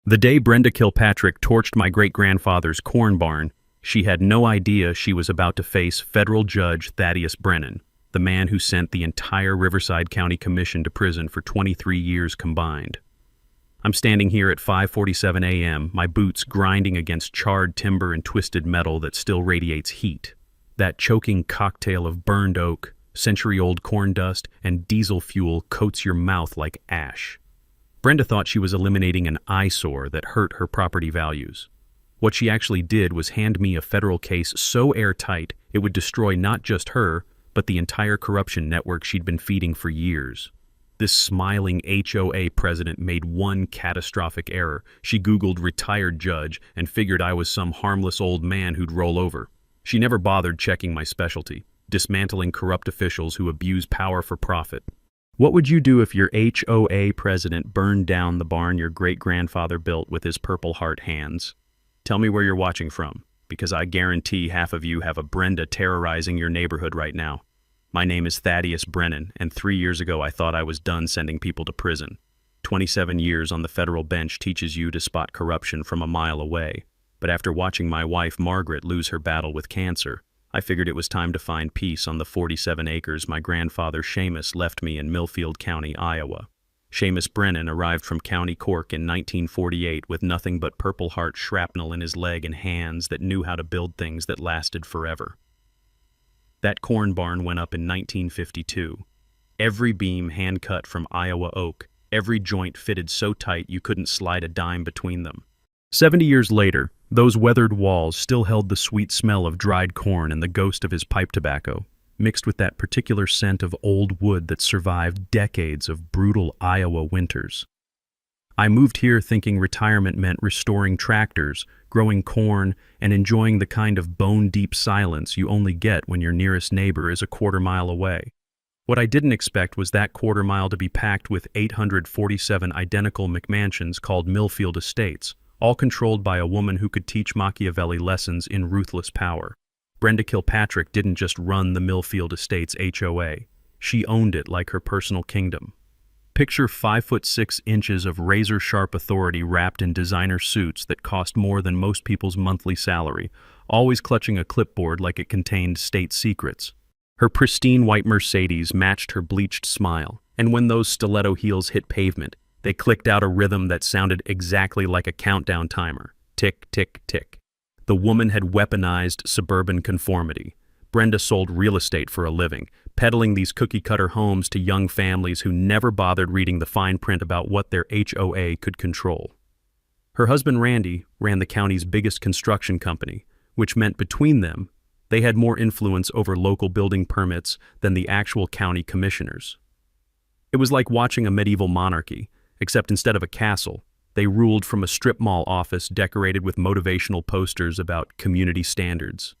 The day Brenda Kilpatrick torched my great-grandfather's corn barn, she had no idea she was about to face federal judge Thaddeus Brennan, the man who sent the entire Riverside County Commission to prison for 23 years combined. I'm standing here at 5:47 a.m., my boots grinding against charred timber and twisted metal that still radiates heat. That choking cocktail of burned oak, century-old corn dust, and diesel fuel coats your mouth like ash. Brenda thought she was eliminating an eyesore that hurt her property values. What she actually did was hand me a federal case so airtight it would destroy not just her, but the entire corruption network she'd been feeding for years. This smiling HOA president made one catastrophic error. She Googled retired judge and figured I was some harmless old man who'd roll over. She never bothered checking my specialty, dismantling corrupt officials who abuse power for profit. What would you do if your HOA president burned down the barn your great-grandfather built with his Purple Heart hands? Tell me where you're watching from, because I guarantee half of you have a Brenda terrorizing your neighborhood right now. My name is Thaddeus Brennan, and 3 years ago I thought I was done sending people to prison. 27 years on the federal bench teaches you to spot corruption from a mile away. But after watching my wife Margaret lose her battle with cancer, I figured it was time to find peace on the 47 acres my grandfather Seamus left me in Millfield County, Iowa. Seamus Brennan arrived from County Cork in 1948 with nothing but Purple Heart shrapnel in his leg and hands that knew how to build things that lasted forever. That corn barn went up in 1952. Every beam hand-cut from Iowa oak, every joint fitted so tight you couldn't slide a dime between them. 70 years later, those weathered walls still held the sweet smell of dried corn and the ghost of his pipe tobacco, mixed with that particular scent of old wood that survived decades of brutal Iowa winters. I moved here thinking retirement meant restoring tractors, growing corn, and enjoying the kind of bone-deep silence you only get when your nearest neighbor is a quarter-mile away. What I didn't expect was that quarter-mile to be packed with 847 identical McMansions called Millfield Estates, all controlled by a woman who could teach Machiavelli lessons in ruthless power. Brenda Kilpatrick didn't just run the Millfield Estates HOA. She owned it like her personal kingdom. Picture 5'6" of razor-sharp authority wrapped in designer suits that cost more than most people's monthly salary, always clutching a clipboard like it contained state secrets. Her pristine white Mercedes matched her bleached smile, and when those stiletto heels hit pavement, they clicked out a rhythm that sounded exactly like a countdown timer. Tick, tick, tick. The woman had weaponized suburban conformity. Brenda sold real estate for a living, peddling these cookie-cutter homes to young families who never bothered reading the fine print about what their HOA could control. Her husband Randy ran the county's biggest construction company, which meant between them, they had more influence over local building permits than the actual county commissioners. It was like watching a medieval monarchy, except instead of a castle, they ruled from a strip mall office decorated with motivational posters about community standards.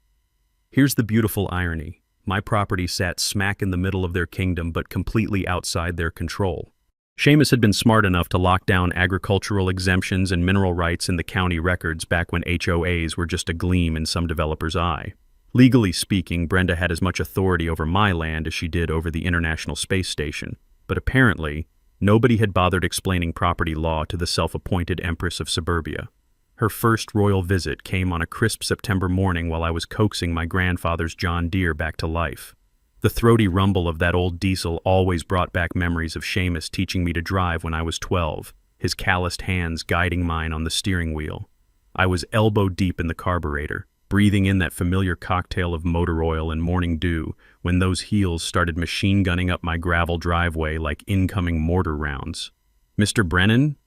Here's the beautiful irony. My property sat smack in the middle of their kingdom but completely outside their control. Seamus had been smart enough to lock down agricultural exemptions and mineral rights in the county records back when HOAs were just a gleam in some developer's eye. Legally speaking, Brenda had as much authority over my land as she did over the International Space Station, but apparently, nobody had bothered explaining property law to the self-appointed Empress of Suburbia. Her first royal visit came on a crisp September morning while I was coaxing my grandfather's John Deere back to life. The throaty rumble of that old diesel always brought back memories of Seamus teaching me to drive when I was 12, his calloused hands guiding mine on the steering wheel. I was elbow deep in the carburetor, breathing in that familiar cocktail of motor oil and morning dew when those heels started machine gunning up my gravel driveway like incoming mortar rounds. "Mr. Brennan?"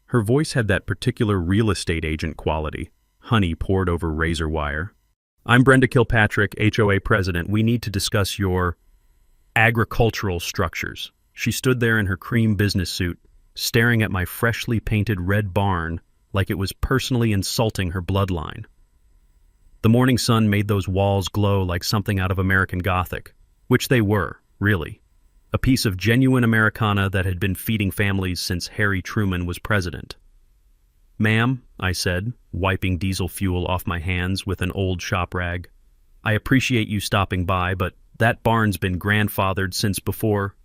Her voice had that particular real estate agent quality, honey poured over razor wire. "I'm Brenda Kilpatrick, HOA president. We need to discuss your agricultural structures." She stood there in her cream business suit, staring at my freshly painted red barn like it was personally insulting her bloodline. The morning sun made those walls glow like something out of American Gothic, which they were, really. A piece of genuine Americana that had been feeding families since Harry Truman was president. "Ma'am," I said, wiping diesel fuel off my hands with an old shop rag, "I appreciate you stopping by, but that barn's been grandfathered since before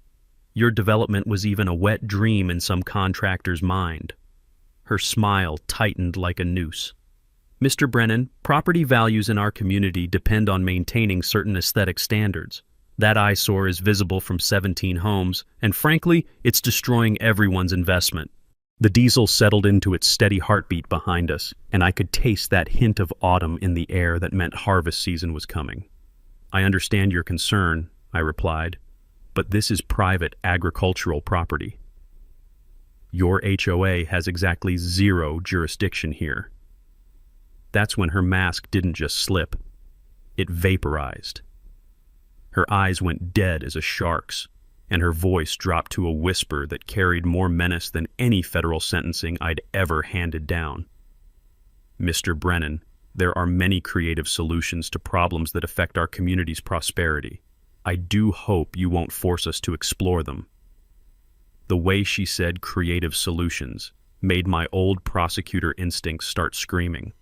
your development was even a wet dream in some contractor's mind." Her smile tightened like a noose. Mr. Brennan, property values in our community depend on maintaining certain aesthetic standards. That eyesore is visible from 17 homes, and frankly, it's destroying everyone's investment. The diesel settled into its steady heartbeat behind us, and I could taste that hint of autumn in the air that meant harvest season was coming. I understand your concern, I replied, but this is private agricultural property. Your HOA has exactly zero jurisdiction here. That's when her mask didn't just slip, it vaporized. Her eyes went dead as a shark's, and her voice dropped to a whisper that carried more menace than any federal sentencing I'd ever handed down. Mr. Brennan, there are many creative solutions to problems that affect our community's prosperity. I do hope you won't force us to explore them. The way she said creative solutions made my old prosecutor instincts start screaming.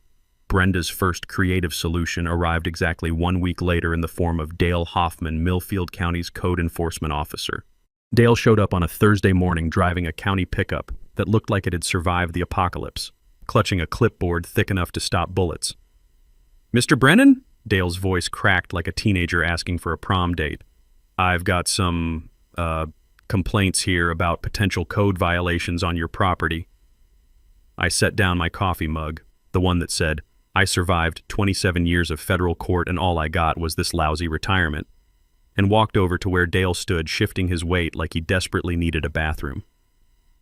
Brenda's first creative solution arrived exactly 1 week later in the form of Dale Hoffman, Millfield County's code enforcement officer. Dale showed up on a Thursday morning driving a county pickup that looked like it had survived the apocalypse, clutching a clipboard thick enough to stop bullets. "Mr. Brennan?" Dale's voice cracked like a teenager asking for a prom date. "I've got some, complaints here about potential code violations on your property." I set down my coffee mug, the one that said, "I survived 27 years of federal court and all I got was this lousy retirement," and walked over to where Dale stood shifting his weight like he desperately needed a bathroom.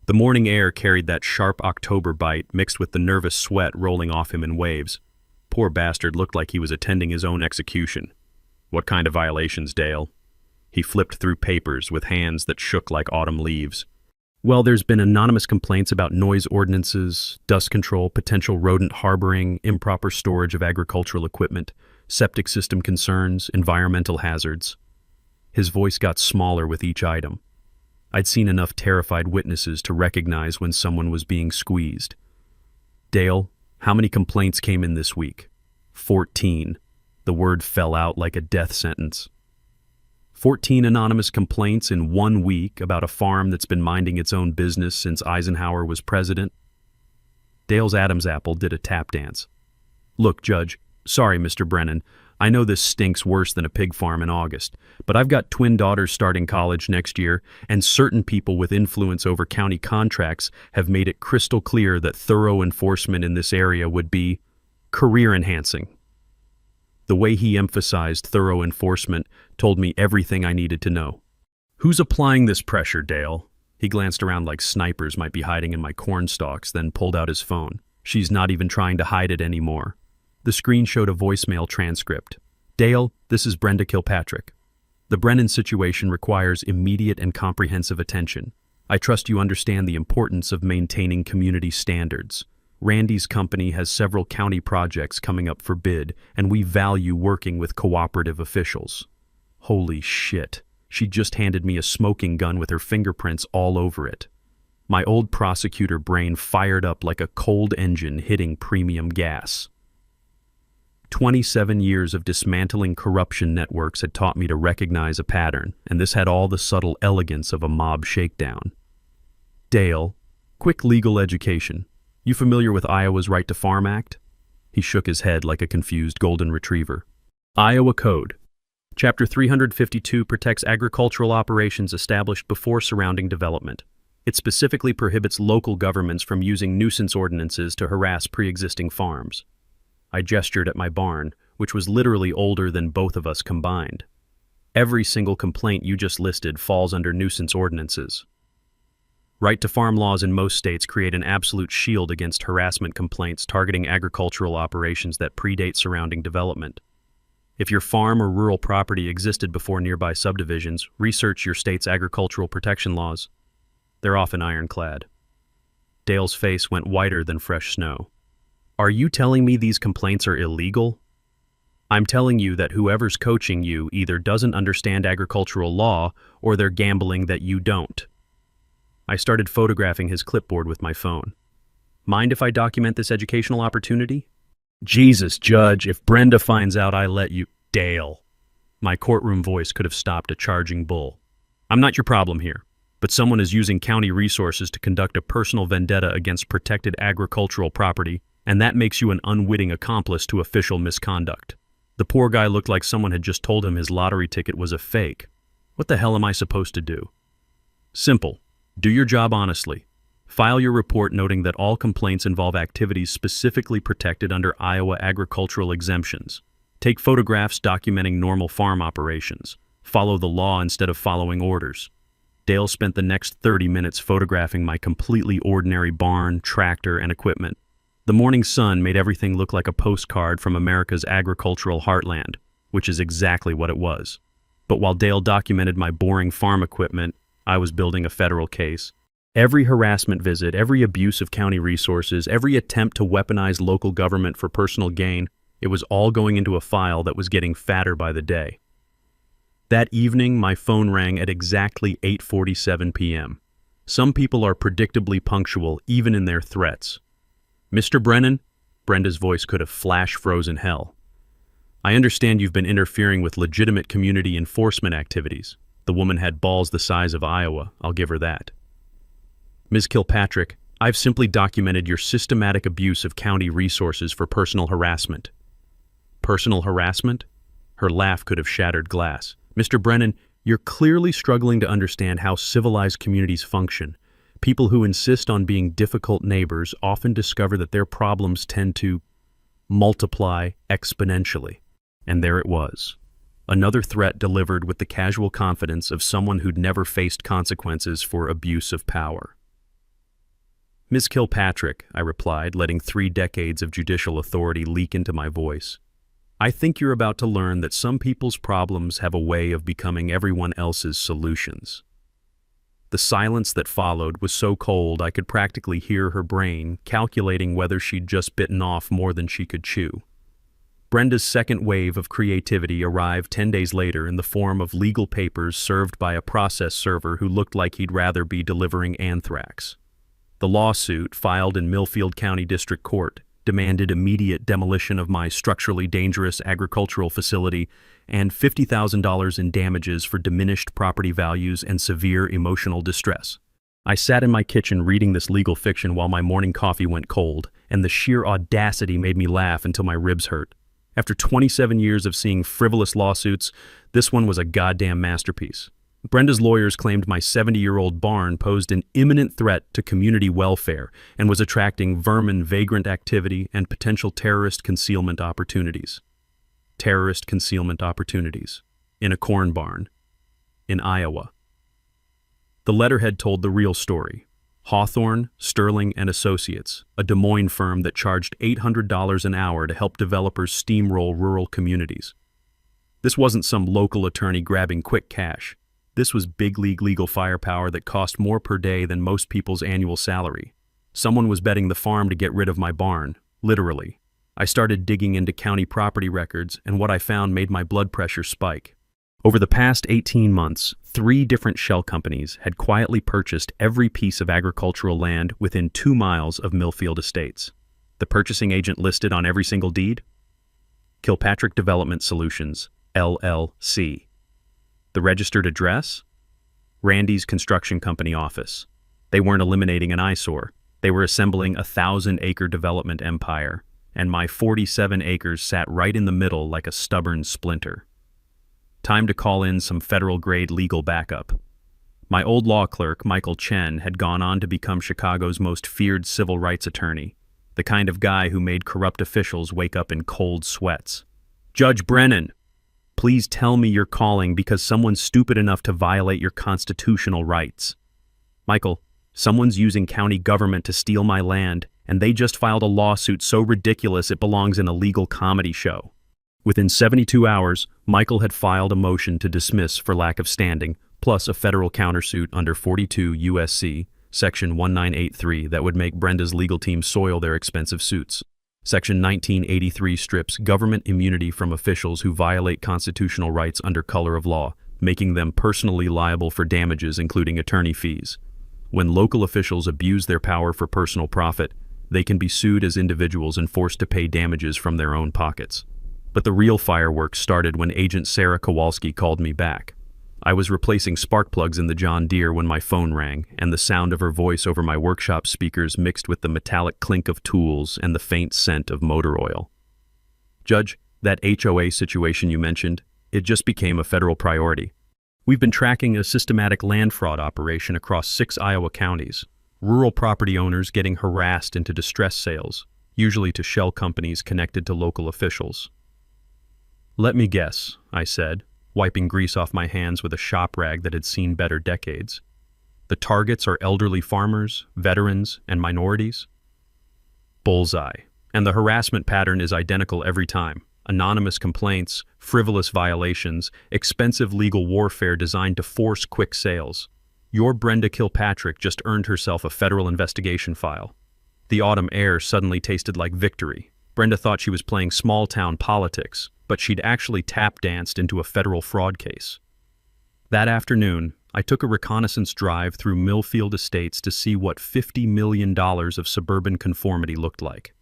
The morning air carried that sharp October bite mixed with the nervous sweat rolling off him in waves. Poor bastard looked like he was attending his own execution. "What kind of violations, Dale?" He flipped through papers with hands that shook like autumn leaves. "Well, there's been anonymous complaints about noise ordinances, dust control, potential rodent harboring, improper storage of agricultural equipment, septic system concerns, environmental hazards." His voice got smaller with each item. I'd seen enough terrified witnesses to recognize when someone was being squeezed. "Dale, how many complaints came in this week?" 14. The word fell out like a death sentence. 14 anonymous complaints in 1 week about a farm that's been minding its own business since Eisenhower was president. Dale's Adam's apple did a tap dance. "Look, Judge, sorry, Mr. Brennan, I know this stinks worse than a pig farm in August, but I've got twin daughters starting college next year, and certain people with influence over county contracts have made it crystal clear that thorough enforcement in this area would be career-enhancing." The way he emphasized thorough enforcement told me everything I needed to know. "Who's applying this pressure, Dale?" He glanced around like snipers might be hiding in my corn stalks, then pulled out his phone. "She's not even trying to hide it anymore." The screen showed a voicemail transcript. "Dale, this is Brenda Kilpatrick. The Brennan situation requires immediate and comprehensive attention. I trust you understand the importance of maintaining community standards. Randy's company has several county projects coming up for bid, and we value working with cooperative officials." Holy shit. She just handed me a smoking gun with her fingerprints all over it. My old prosecutor brain fired up like a cold engine hitting premium gas. 27 years of dismantling corruption networks had taught me to recognize a pattern, and this had all the subtle elegance of a mob shakedown. "Dale, quick legal education. You familiar with Iowa's Right to Farm Act?" He shook his head like a confused golden retriever. "Iowa Code. Chapter 352 protects agricultural operations established before surrounding development. It specifically prohibits local governments from using nuisance ordinances to harass pre-existing farms." I gestured at my barn, which was literally older than both of us combined. "Every single complaint you just listed falls under nuisance ordinances. Right-to-farm laws in most states create an absolute shield against harassment complaints targeting agricultural operations that predate surrounding development. If your farm or rural property existed before nearby subdivisions, research your state's agricultural protection laws. They're often ironclad." Dale's face went whiter than fresh snow. "Are you telling me these complaints are illegal?" "I'm telling you that whoever's coaching you either doesn't understand agricultural law or they're gambling that you don't." I started photographing his clipboard with my phone. "Mind if I document this educational opportunity?" "Jesus, Judge, if Brenda finds out I let you—" "Dale." My courtroom voice could have stopped a charging bull. "I'm not your problem here. but someone is using county resources to conduct a personal vendetta against protected agricultural property, and that makes you an unwitting accomplice to official misconduct. The poor guy looked like someone had just told him his lottery ticket was a fake. What the hell am I supposed to do? Simple. Do your job honestly. File your report noting that all complaints involve activities specifically protected under Iowa agricultural exemptions. Take photographs documenting normal farm operations. Follow the law instead of following orders. Dale spent the next 30 minutes photographing my completely ordinary barn, tractor, and equipment. The morning sun made everything look like a postcard from America's agricultural heartland, which is exactly what it was. But while Dale documented my boring farm equipment, I was building a federal case. Every harassment visit, every abuse of county resources, every attempt to weaponize local government for personal gain, it was all going into a file that was getting fatter by the day. That evening, my phone rang at exactly 8:47 p.m. Some people are predictably punctual, even in their threats. Mr. Brennan? Brenda's voice could have flash-frozen hell. I understand you've been interfering with legitimate community enforcement activities. The woman had balls the size of Iowa, I'll give her that. Ms. Kilpatrick, I've simply documented your systematic abuse of county resources for personal harassment. Personal harassment? Her laugh could have shattered glass. Mr. Brennan, you're clearly struggling to understand how civilized communities function. People who insist on being difficult neighbors often discover that their problems tend to multiply exponentially. And there it was. Another threat delivered with the casual confidence of someone who'd never faced consequences for abuse of power. Ms. Kilpatrick, I replied, letting 3 decades of judicial authority leak into my voice. I think you're about to learn that some people's problems have a way of becoming everyone else's solutions. The silence that followed was so cold I could practically hear her brain calculating whether she'd just bitten off more than she could chew. Brenda's second wave of creativity arrived 10 days later in the form of legal papers served by a process server who looked like he'd rather be delivering anthrax. The lawsuit, filed in Millfield County District Court, demanded immediate demolition of my structurally dangerous agricultural facility and $50,000 in damages for diminished property values and severe emotional distress. I sat in my kitchen reading this legal fiction while my morning coffee went cold, and the sheer audacity made me laugh until my ribs hurt. After 27 years of seeing frivolous lawsuits, this one was a goddamn masterpiece. Brenda's lawyers claimed my 70-year-old barn posed an imminent threat to community welfare and was attracting vermin vagrant activity and potential terrorist concealment opportunities. Terrorist concealment opportunities. In a corn barn. In Iowa. The letterhead told the real story. Hawthorne, Sterling and Associates, a Des Moines firm that charged $800 an hour to help developers steamroll rural communities. This wasn't some local attorney grabbing quick cash. This was big league legal firepower that cost more per day than most people's annual salary. Someone was betting the farm to get rid of my barn, literally. I started digging into county property records, and what I found made my blood pressure spike. Over the past 18 months, 3 different shell companies had quietly purchased every piece of agricultural land within 2 miles of Millfield Estates. The purchasing agent listed on every single deed? Kilpatrick Development Solutions, LLC. The registered address? Randy's construction company office. They weren't eliminating an eyesore. They were assembling a 1,000-acre development empire, and my 47 acres sat right in the middle like a stubborn splinter. Time to call in some federal-grade legal backup. My old law clerk, Michael Chen, had gone on to become Chicago's most feared civil rights attorney, the kind of guy who made corrupt officials wake up in cold sweats. Judge Brennan! Please tell me you're calling because someone's stupid enough to violate your constitutional rights. Michael, someone's using county government to steal my land, and they just filed a lawsuit so ridiculous it belongs in a legal comedy show. Within 72 hours, Michael had filed a motion to dismiss for lack of standing, plus a federal countersuit under 42 U.S.C. Section 1983 that would make Brenda's legal team soil their expensive suits. Section 1983 strips government immunity from officials who violate constitutional rights under color of law, making them personally liable for damages including attorney fees. When local officials abuse their power for personal profit, they can be sued as individuals and forced to pay damages from their own pockets. But the real fireworks started when Agent Sarah Kowalski called me back. I was replacing spark plugs in the John Deere when my phone rang, and the sound of her voice over my workshop speakers mixed with the metallic clink of tools and the faint scent of motor oil. Judge, that HOA situation you mentioned, it just became a federal priority. We've been tracking a systematic land fraud operation across 6 Iowa counties. Rural property owners getting harassed into distress sales, usually to shell companies connected to local officials. Let me guess, I said, wiping grease off my hands with a shop rag that had seen better decades. The targets are elderly farmers, veterans, and minorities? Bullseye. And the harassment pattern is identical every time. Anonymous complaints, frivolous violations, expensive legal warfare designed to force quick sales. Your Brenda Kilpatrick just earned herself a federal investigation file. The autumn air suddenly tasted like victory. Brenda thought she was playing small-town politics, but she'd actually tap-danced into a federal fraud case. That afternoon, I took a reconnaissance drive through Millfield Estates to see what $50 million of suburban conformity looked like.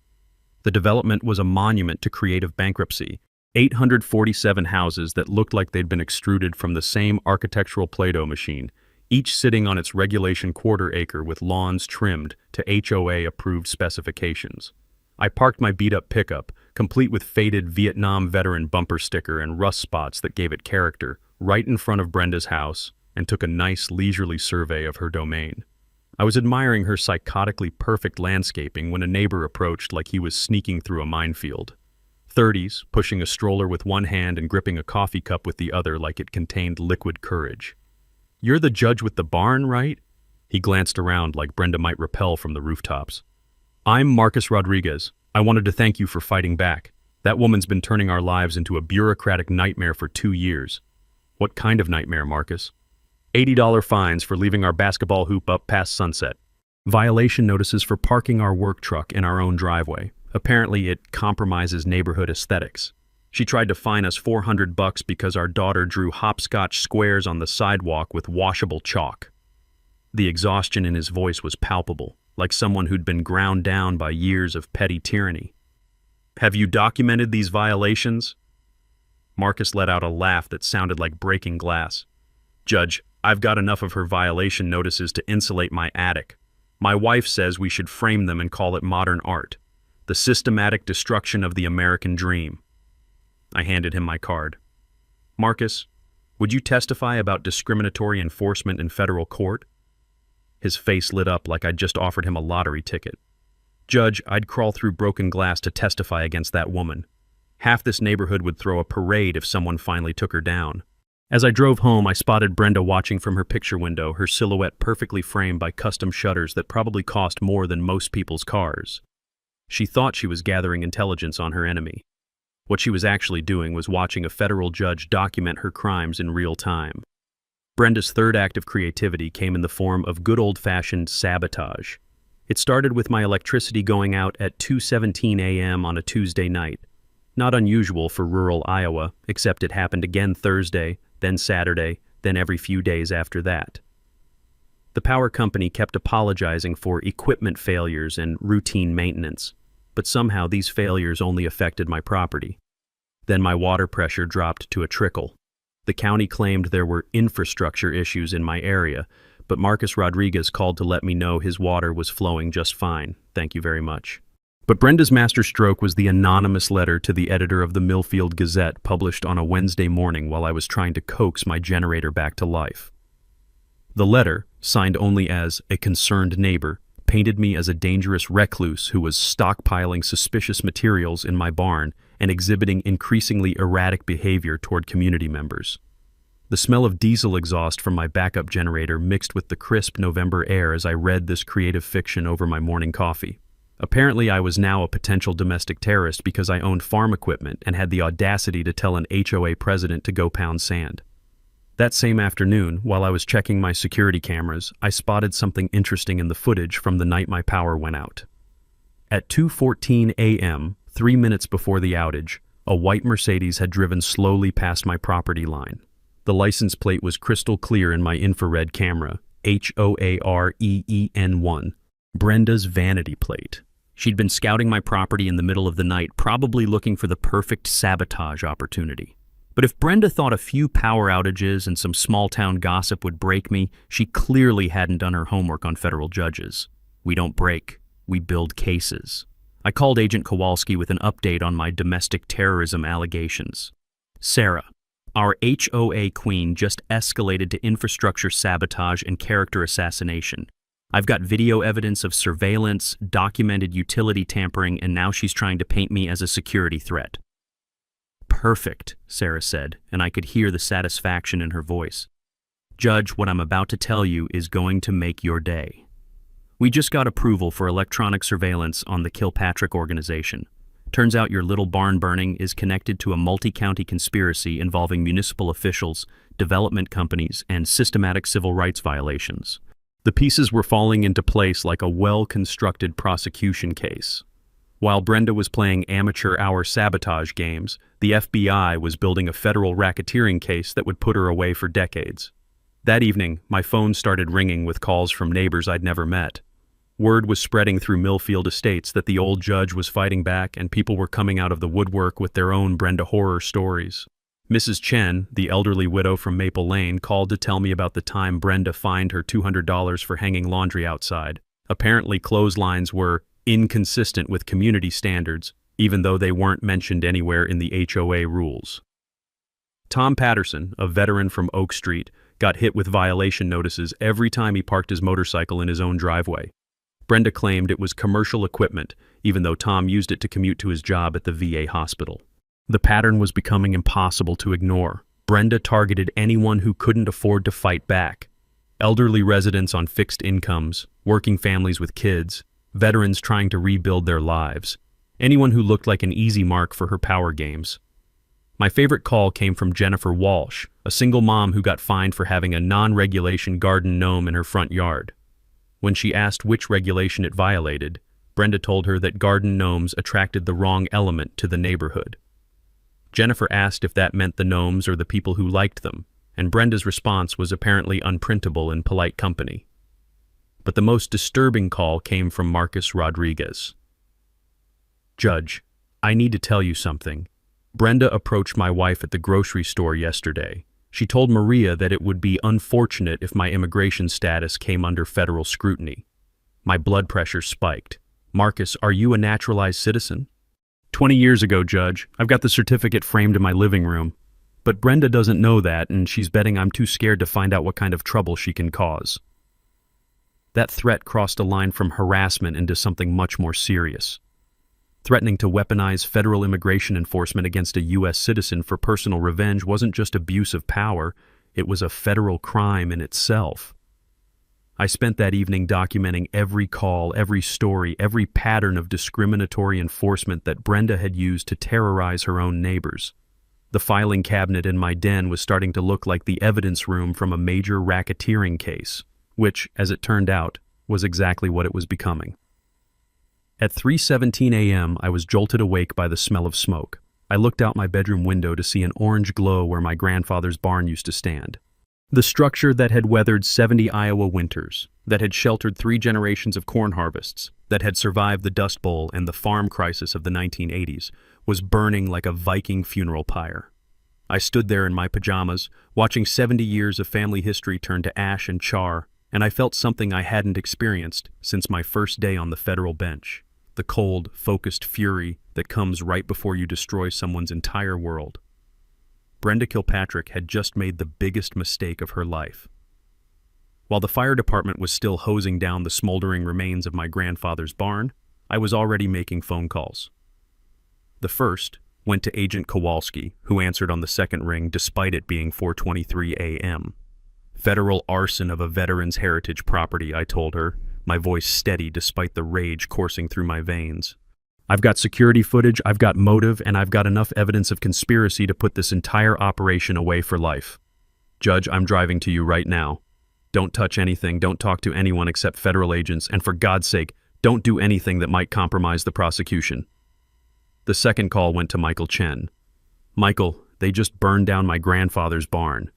The development was a monument to creative bankruptcy. 847 houses that looked like they'd been extruded from the same architectural Play-Doh machine, each sitting on its regulation quarter-acre with lawns trimmed to HOA-approved specifications. I parked my beat-up pickup, complete with faded Vietnam veteran bumper sticker and rust spots that gave it character, right in front of Brenda's house, and took a nice, leisurely survey of her domain. I was admiring her psychotically perfect landscaping when a neighbor approached like he was sneaking through a minefield. 30s, pushing a stroller with one hand and gripping a coffee cup with the other like it contained liquid courage. "You're the judge with the barn, right?" He glanced around like Brenda might repel from the rooftops. "I'm Marcus Rodriguez. I wanted to thank you for fighting back. That woman's been turning our lives into a bureaucratic nightmare for 2 years." "What kind of nightmare, Marcus?" $80 fines for leaving our basketball hoop up past sunset. Violation notices for parking our work truck in our own driveway. Apparently it compromises neighborhood aesthetics. She tried to fine us $400 because our daughter drew hopscotch squares on the sidewalk with washable chalk. The exhaustion in his voice was palpable, like someone who'd been ground down by years of petty tyranny. "Have you documented these violations?" Marcus let out a laugh that sounded like breaking glass. "Judge, I've got enough of her violation notices to insulate my attic. My wife says we should frame them and call it modern art. The systematic destruction of the American dream." I handed him my card. "Marcus, would you testify about discriminatory enforcement in federal court?" His face lit up like I'd just offered him a lottery ticket. "Judge, I'd crawl through broken glass to testify against that woman. Half this neighborhood would throw a parade if someone finally took her down." As I drove home, I spotted Brenda watching from her picture window, her silhouette perfectly framed by custom shutters that probably cost more than most people's cars. She thought she was gathering intelligence on her enemy. What she was actually doing was watching a federal judge document her crimes in real time. Brenda's third act of creativity came in the form of good old-fashioned sabotage. It started with my electricity going out at 2:17 a.m. on a Tuesday night. Not unusual for rural Iowa, except it happened again Thursday, then Saturday, then every few days after that. The power company kept apologizing for equipment failures and routine maintenance, but somehow these failures only affected my property. Then my water pressure dropped to a trickle. The county claimed there were infrastructure issues in my area, but Marcus Rodriguez called to let me know his water was flowing just fine. Thank you very much. But Brenda's masterstroke was the anonymous letter to the editor of the Millfield Gazette published on a Wednesday morning while I was trying to coax my generator back to life. The letter, signed only as "a concerned neighbor," painted me as a dangerous recluse who was stockpiling suspicious materials in my barn and exhibiting increasingly erratic behavior toward community members. The smell of diesel exhaust from my backup generator mixed with the crisp November air as I read this creative fiction over my morning coffee. Apparently, I was now a potential domestic terrorist because I owned farm equipment and had the audacity to tell an HOA president to go pound sand. That same afternoon, while I was checking my security cameras, I spotted something interesting in the footage from the night my power went out. At 2:14 a.m., 3 minutes before the outage, a white Mercedes had driven slowly past my property line. The license plate was crystal clear in my infrared camera, HOAREEN1, Brenda's vanity plate. She'd been scouting my property in the middle of the night, probably looking for the perfect sabotage opportunity. But if Brenda thought a few power outages and some small-town gossip would break me, she clearly hadn't done her homework on federal judges. We don't break, we build cases. I called Agent Kowalski with an update on my domestic terrorism allegations. Sarah, our HOA queen just escalated to infrastructure sabotage and character assassination. I've got video evidence of surveillance, documented utility tampering, and now she's trying to paint me as a security threat. Perfect, Sarah said, and I could hear the satisfaction in her voice. Judge, what I'm about to tell you is going to make your day. We just got approval for electronic surveillance on the Kilpatrick organization. Turns out your little barn burning is connected to a multi-county conspiracy involving municipal officials, development companies, and systematic civil rights violations. The pieces were falling into place like a well-constructed prosecution case. While Brenda was playing amateur hour sabotage games, the FBI was building a federal racketeering case that would put her away for decades. That evening, my phone started ringing with calls from neighbors I'd never met. Word was spreading through Millfield Estates that the old judge was fighting back and people were coming out of the woodwork with their own Brenda horror stories. Mrs. Chen, the elderly widow from Maple Lane, called to tell me about the time Brenda fined her $200 for hanging laundry outside. Apparently, clotheslines were inconsistent with community standards, even though they weren't mentioned anywhere in the HOA rules. Tom Patterson, a veteran from Oak Street, got hit with violation notices every time he parked his motorcycle in his own driveway. Brenda claimed it was commercial equipment, even though Tom used it to commute to his job at the VA hospital. The pattern was becoming impossible to ignore. Brenda targeted anyone who couldn't afford to fight back. Elderly residents on fixed incomes, working families with kids, veterans trying to rebuild their lives, anyone who looked like an easy mark for her power games. My favorite call came from Jennifer Walsh, a single mom who got fined for having a non-regulation garden gnome in her front yard. When she asked which regulation it violated, Brenda told her that garden gnomes attracted the wrong element to the neighborhood. Jennifer asked if that meant the gnomes or the people who liked them, and Brenda's response was apparently unprintable in polite company. But the most disturbing call came from Marcus Rodriguez. Judge, I need to tell you something. Brenda approached my wife at the grocery store yesterday. She told Maria that it would be unfortunate if my immigration status came under federal scrutiny. My blood pressure spiked. Marcus, are you a naturalized citizen? 20 years ago, Judge. I've got the certificate framed in my living room. But Brenda doesn't know that, and she's betting I'm too scared to find out what kind of trouble she can cause. That threat crossed a line from harassment into something much more serious. Threatening to weaponize federal immigration enforcement against a U.S. citizen for personal revenge wasn't just abuse of power, it was a federal crime in itself. I spent that evening documenting every call, every story, every pattern of discriminatory enforcement that Brenda had used to terrorize her own neighbors. The filing cabinet in my den was starting to look like the evidence room from a major racketeering case, which, as it turned out, was exactly what it was becoming. At 3:17 a.m., I was jolted awake by the smell of smoke. I looked out my bedroom window to see an orange glow where my grandfather's barn used to stand. The structure that had weathered 70 Iowa winters, that had sheltered 3 generations of corn harvests, that had survived the Dust Bowl and the farm crisis of the 1980s, was burning like a Viking funeral pyre. I stood there in my pajamas, watching 70 years of family history turn to ash and char, and I felt something I hadn't experienced since my first day on the federal bench. The cold, focused fury that comes right before you destroy someone's entire world. Brenda Kilpatrick had just made the biggest mistake of her life. While the fire department was still hosing down the smoldering remains of my grandfather's barn, I was already making phone calls. The first went to Agent Kowalski, who answered on the second ring despite it being 4:23 a.m. Federal arson of a veteran's heritage property, I told her, my voice steady despite the rage coursing through my veins. I've got security footage, I've got motive, and I've got enough evidence of conspiracy to put this entire operation away for life. Judge, I'm driving to you right now. Don't touch anything, don't talk to anyone except federal agents, and for God's sake, don't do anything that might compromise the prosecution. The second call went to Michael Chen. Michael, they just burned down my grandfather's barn.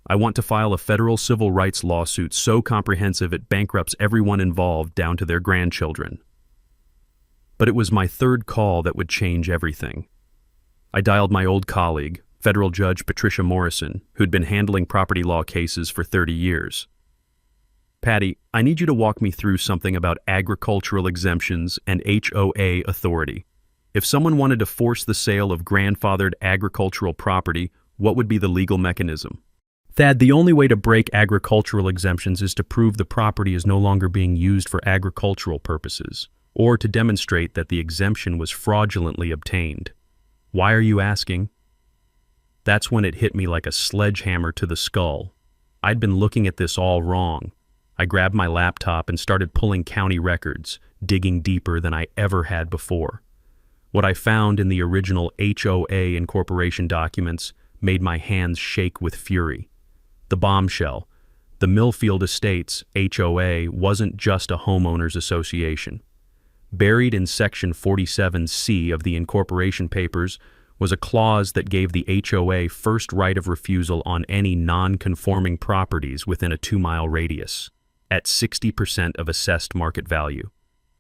I want to file a federal civil rights lawsuit so comprehensive it bankrupts everyone involved down to their grandchildren. But it was my third call that would change everything. I dialed my old colleague, Federal Judge Patricia Morrison, who'd been handling property law cases for 30 years. Patty, I need you to walk me through something about agricultural exemptions and HOA authority. If someone wanted to force the sale of grandfathered agricultural property, what would be the legal mechanism? Thad, the only way to break agricultural exemptions is to prove the property is no longer being used for agricultural purposes, or to demonstrate that the exemption was fraudulently obtained. Why are you asking? That's when it hit me like a sledgehammer to the skull. I'd been looking at this all wrong. I grabbed my laptop and started pulling county records, digging deeper than I ever had before. What I found in the original HOA incorporation documents made my hands shake with fury. The bombshell: the Millfield Estates HOA wasn't just a homeowners association. Buried in Section 47C of the incorporation papers was a clause that gave the HOA first right of refusal on any non-conforming properties within a 2-mile radius, at 60% of assessed market value.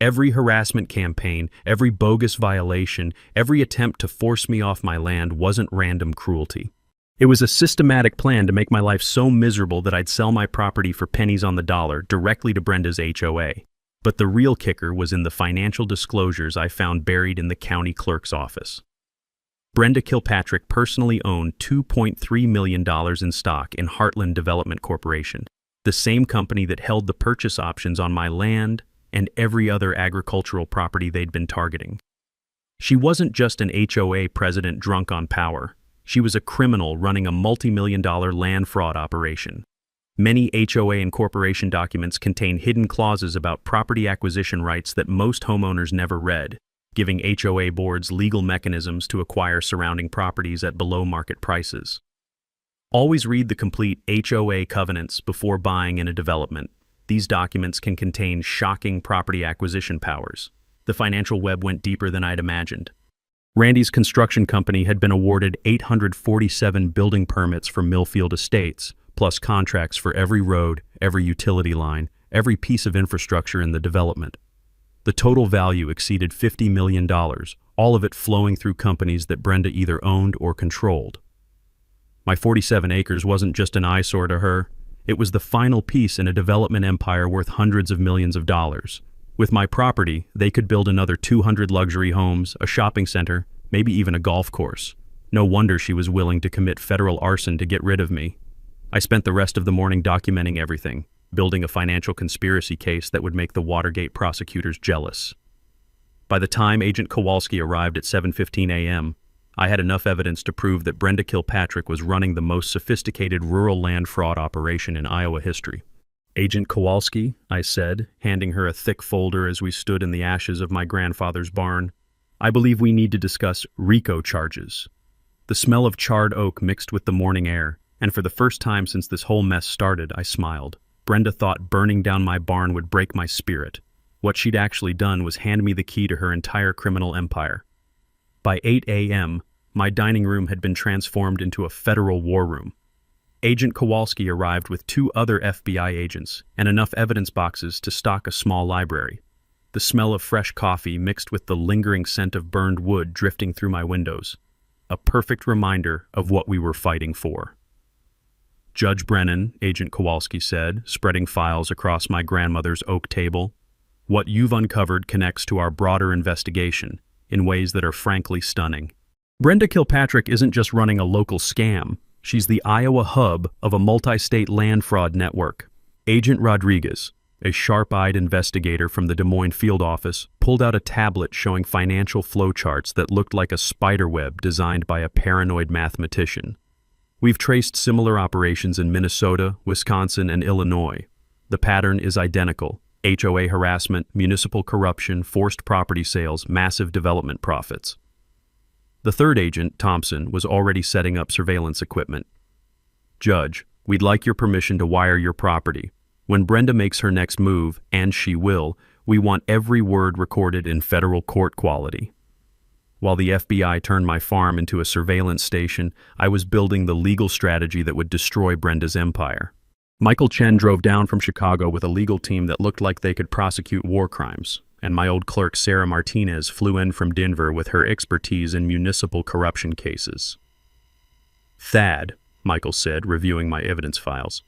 Every harassment campaign, every bogus violation, every attempt to force me off my land wasn't random cruelty. It was a systematic plan to make my life so miserable that I'd sell my property for pennies on the dollar directly to Brenda's HOA. But the real kicker was in the financial disclosures I found buried in the county clerk's office. Brenda Kilpatrick personally owned $2.3 million in stock in Heartland Development Corporation, the same company that held the purchase options on my land and every other agricultural property they'd been targeting. She wasn't just an HOA president drunk on power. She was a criminal running a multi-million-dollar land fraud operation. Many HOA incorporation documents contain hidden clauses about property acquisition rights that most homeowners never read, giving HOA boards legal mechanisms to acquire surrounding properties at below-market prices. Always read the complete HOA covenants before buying in a development. These documents can contain shocking property acquisition powers. The financial web went deeper than I'd imagined. Randy's construction company had been awarded 847 building permits for Millfield Estates, plus contracts for every road, every utility line, every piece of infrastructure in the development. The total value exceeded $50 million, all of it flowing through companies that Brenda either owned or controlled. My 47 acres wasn't just an eyesore to her. It was the final piece in a development empire worth hundreds of millions of dollars. With my property, they could build another 200 luxury homes, a shopping center, maybe even a golf course. No wonder she was willing to commit federal arson to get rid of me. I spent the rest of the morning documenting everything, building a financial conspiracy case that would make the Watergate prosecutors jealous. By the time Agent Kowalski arrived at 7:15 a.m., I had enough evidence to prove that Brenda Kilpatrick was running the most sophisticated rural land fraud operation in Iowa history. "Agent Kowalski," I said, handing her a thick folder as we stood in the ashes of my grandfather's barn, "I believe we need to discuss RICO charges." The smell of charred oak mixed with the morning air, and for the first time since this whole mess started, I smiled. Brenda thought burning down my barn would break my spirit. What she'd actually done was hand me the key to her entire criminal empire. By 8 a.m., my dining room had been transformed into a federal war room. Agent Kowalski arrived with 2 other FBI agents and enough evidence boxes to stock a small library. The smell of fresh coffee mixed with the lingering scent of burned wood drifting through my windows. A perfect reminder of what we were fighting for. "Judge Brennan," Agent Kowalski said, spreading files across my grandmother's oak table, "what you've uncovered connects to our broader investigation in ways that are frankly stunning. Brenda Kilpatrick isn't just running a local scam. She's the Iowa hub of a multi-state land fraud network." Agent Rodriguez, a sharp-eyed investigator from the Des Moines field office, pulled out a tablet showing financial flowcharts that looked like a spiderweb designed by a paranoid mathematician. "We've traced similar operations in Minnesota, Wisconsin, and Illinois. The pattern is identical: HOA harassment, municipal corruption, forced property sales, massive development profits." The third agent, Thompson, was already setting up surveillance equipment. "Judge, we'd like your permission to wire your property. When Brenda makes her next move, and she will, we want every word recorded in federal court quality." While the FBI turned my farm into a surveillance station, I was building the legal strategy that would destroy Brenda's empire. Michael Chen drove down from Chicago with a legal team that looked like they could prosecute war crimes, and my old clerk Sarah Martinez flew in from Denver with her expertise in municipal corruption cases. Thad, Michael said, reviewing my evidence files.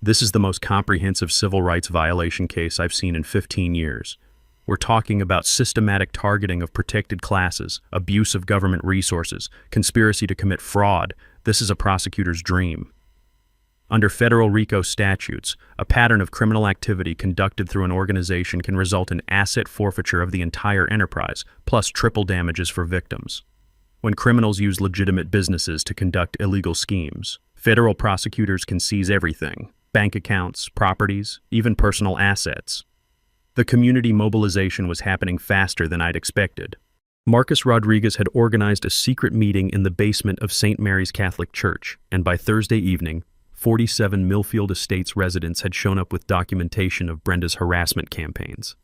This is the most comprehensive civil rights violation case I've seen in 15 years. We're talking about systematic targeting of protected classes, abuse of government resources, conspiracy to commit fraud. This is a prosecutor's dream. Under federal RICO statutes, a pattern of criminal activity conducted through an organization can result in asset forfeiture of the entire enterprise, plus triple damages for victims. When criminals use legitimate businesses to conduct illegal schemes, federal prosecutors can seize everything: bank accounts, properties, even personal assets. The community mobilization was happening faster than I'd expected. Marcus Rodriguez had organized a secret meeting in the basement of St. Mary's Catholic Church, and by Thursday evening, 47 Millfield Estates residents had shown up with documentation of Brenda's harassment campaigns.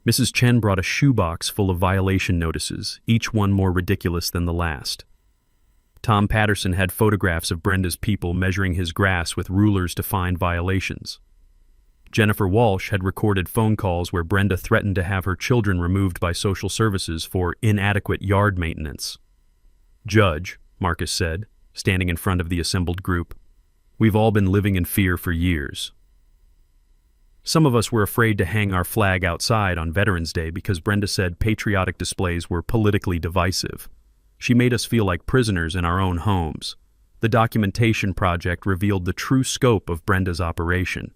Mrs. Chen brought a shoebox full of violation notices, each one more ridiculous than the last. Tom Patterson had photographs of Brenda's people measuring his grass with rulers to find violations. Jennifer Walsh had recorded phone calls where Brenda threatened to have her children removed by social services for inadequate yard maintenance. "Judge," Marcus said, standing in front of the assembled group, "we've all been living in fear for years. Some of us were afraid to hang our flag outside on Veterans Day because Brenda said patriotic displays were politically divisive. She made us feel like prisoners in our own homes. The documentation project revealed the true scope of Brenda's operation.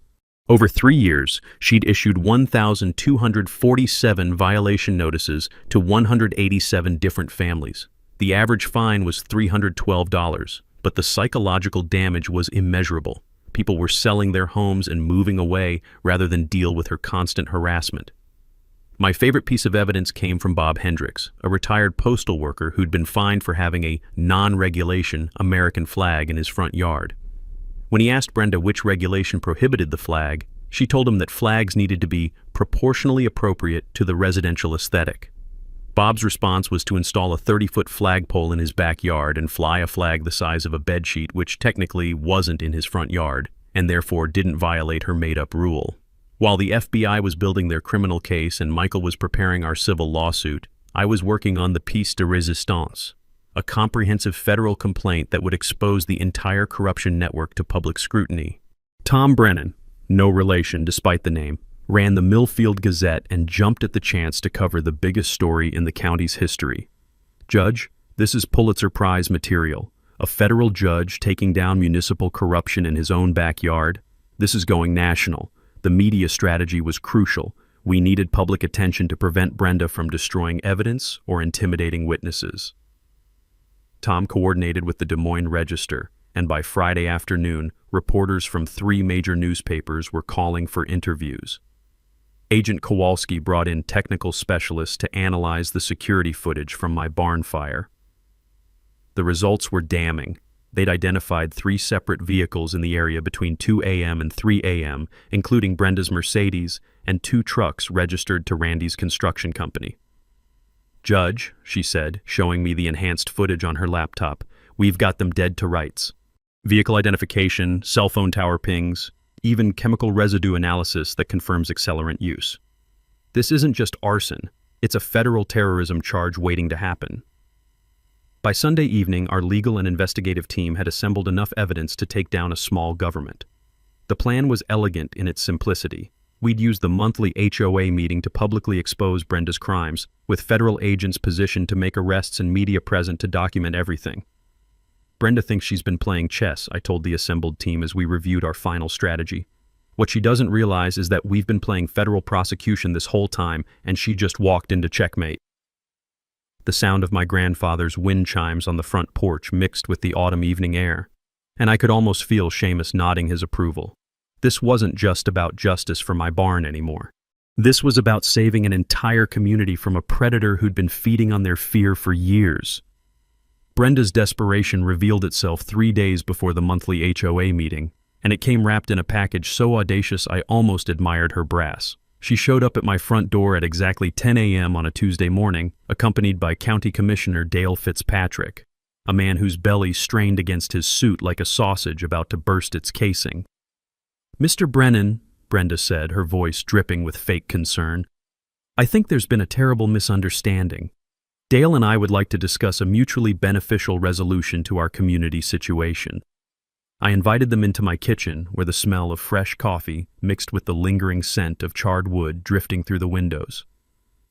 Over 3 years, she'd issued 1,247 violation notices to 187 different families. The average fine was $312, but the psychological damage was immeasurable. People were selling their homes and moving away rather than deal with her constant harassment. My favorite piece of evidence came from Bob Hendricks, a retired postal worker who'd been fined for having a non-regulation American flag in his front yard. When he asked Brenda which regulation prohibited the flag, she told him that flags needed to be proportionally appropriate to the residential aesthetic. Bob's response was to install a 30-foot flagpole in his backyard and fly a flag the size of a bedsheet, which technically wasn't in his front yard, and therefore didn't violate her made-up rule. While the FBI was building their criminal case and Michael was preparing our civil lawsuit, I was working on the piece de resistance, a comprehensive federal complaint that would expose the entire corruption network to public scrutiny. Tom Brennan, no relation despite the name, ran the Millfield Gazette and jumped at the chance to cover the biggest story in the county's history. "Judge, this is Pulitzer Prize material. A federal judge taking down municipal corruption in his own backyard. This is going national. The media strategy was crucial. We needed public attention to prevent Brenda from destroying evidence or intimidating witnesses." Tom coordinated with the Des Moines Register, and by Friday afternoon, reporters from 3 major newspapers were calling for interviews. Agent Kowalski brought in technical specialists to analyze the security footage from my barn fire. The results were damning. They'd identified 3 separate vehicles in the area between 2 a.m. and 3 a.m., including Brenda's Mercedes and 2 trucks registered to Randy's construction company. "Judge," she said, showing me the enhanced footage on her laptop, "we've got them dead to rights. Vehicle identification, cell phone tower pings, even chemical residue analysis that confirms accelerant use. This isn't just arson, it's a federal terrorism charge waiting to happen." By Sunday evening, our legal and investigative team had assembled enough evidence to take down a small government. The plan was elegant in its simplicity. We'd use the monthly HOA meeting to publicly expose Brenda's crimes, with federal agents positioned to make arrests and media present to document everything. "Brenda thinks she's been playing chess," I told the assembled team as we reviewed our final strategy. "What she doesn't realize is that we've been playing federal prosecution this whole time, and she just walked into checkmate." The sound of my grandfather's wind chimes on the front porch mixed with the autumn evening air, and I could almost feel Seamus nodding his approval. This wasn't just about justice for my barn anymore. This was about saving an entire community from a predator who'd been feeding on their fear for years. Brenda's desperation revealed itself 3 days before the monthly HOA meeting, and it came wrapped in a package so audacious I almost admired her brass. She showed up at my front door at exactly 10 a.m. on a Tuesday morning, accompanied by County Commissioner Dale Fitzpatrick, a man whose belly strained against his suit like a sausage about to burst its casing. "Mr. Brennan," Brenda said, her voice dripping with fake concern, "I think there's been a terrible misunderstanding. Dale and I would like to discuss a mutually beneficial resolution to our community situation. I invited them into my kitchen, where the smell of fresh coffee mixed with the lingering scent of charred wood drifting through the windows.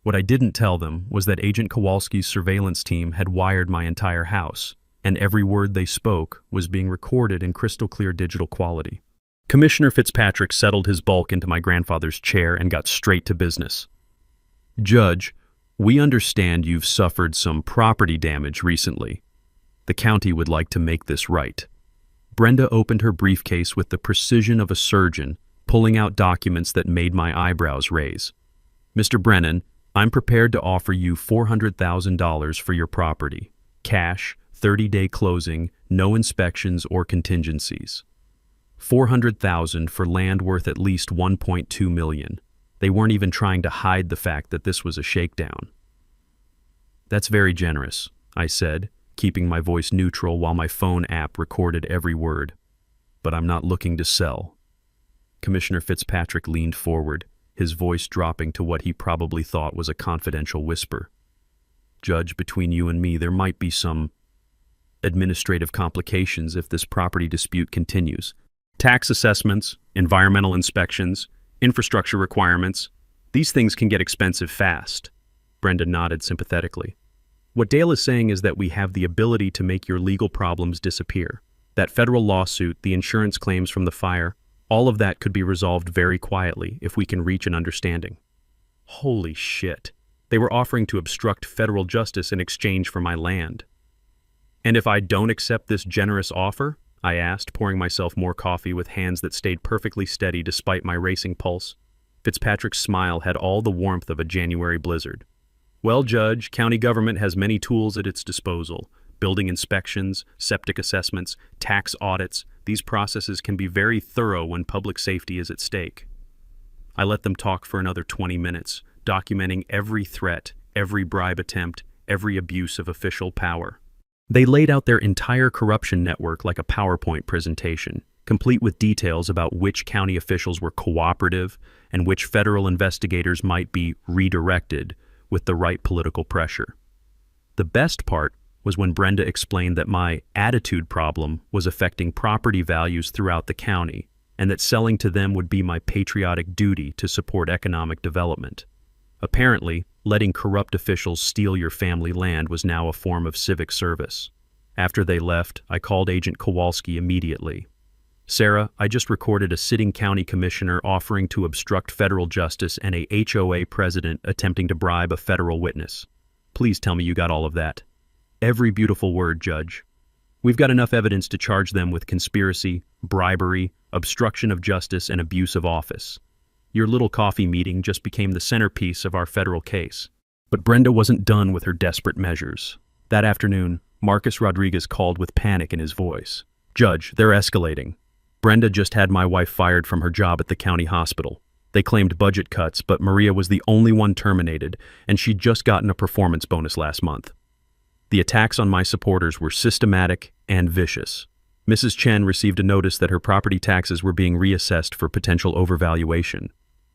What I didn't tell them was that Agent Kowalski's surveillance team had wired my entire house, and every word they spoke was being recorded in crystal-clear digital quality. Commissioner Fitzpatrick settled his bulk into my grandfather's chair and got straight to business. "Judge, we understand you've suffered some property damage recently. The county would like to make this right." Brenda opened her briefcase with the precision of a surgeon, pulling out documents that made my eyebrows raise. "Mr. Brennan, I'm prepared to offer you $400,000 for your property. Cash, 30-day closing, no inspections or contingencies. $400,000 for land worth at least $1.2 million. They weren't even trying to hide the fact that this was a shakedown." "That's very generous," I said, keeping my voice neutral while my phone app recorded every word. "But I'm not looking to sell." Commissioner Fitzpatrick leaned forward, his voice dropping to what he probably thought was a confidential whisper. "Judge, between you and me, there might be some administrative complications if this property dispute continues. Tax assessments, environmental inspections, infrastructure requirements, these things can get expensive fast." Brenda nodded sympathetically. "What Dale is saying is that we have the ability to make your legal problems disappear. That federal lawsuit, the insurance claims from the fire, all of that could be resolved very quietly if we can reach an understanding." Holy shit. They were offering to obstruct federal justice in exchange for my land. "And if I don't accept this generous offer?" I asked, pouring myself more coffee with hands that stayed perfectly steady despite my racing pulse. Fitzpatrick's smile had all the warmth of a January blizzard. "Well, Judge, county government has many tools at its disposal. Building inspections, septic assessments, tax audits. These processes can be very thorough when public safety is at stake." I let them talk for another 20 minutes, documenting every threat, every bribe attempt, every abuse of official power. They laid out their entire corruption network like a PowerPoint presentation, complete with details about which county officials were cooperative and which federal investigators might be redirected with the right political pressure. The best part was when Brenda explained that my attitude problem was affecting property values throughout the county, and that selling to them would be my patriotic duty to support economic development. Apparently, letting corrupt officials steal your family land was now a form of civic service. After they left, I called Agent Kowalski immediately. "Sarah, I just recorded a sitting county commissioner offering to obstruct federal justice and a HOA president attempting to bribe a federal witness. Please tell me you got all of that." "Every beautiful word, Judge. We've got enough evidence to charge them with conspiracy, bribery, obstruction of justice, and abuse of office. Your little coffee meeting just became the centerpiece of our federal case." But Brenda wasn't done with her desperate measures. That afternoon, Marcus Rodriguez called with panic in his voice. "Judge, they're escalating. Brenda just had my wife fired from her job at the county hospital. They claimed budget cuts, but Maria was the only one terminated, and she'd just gotten a performance bonus last month. The attacks on my supporters were systematic and vicious. Mrs. Chen received a notice that her property taxes were being reassessed for potential overvaluation.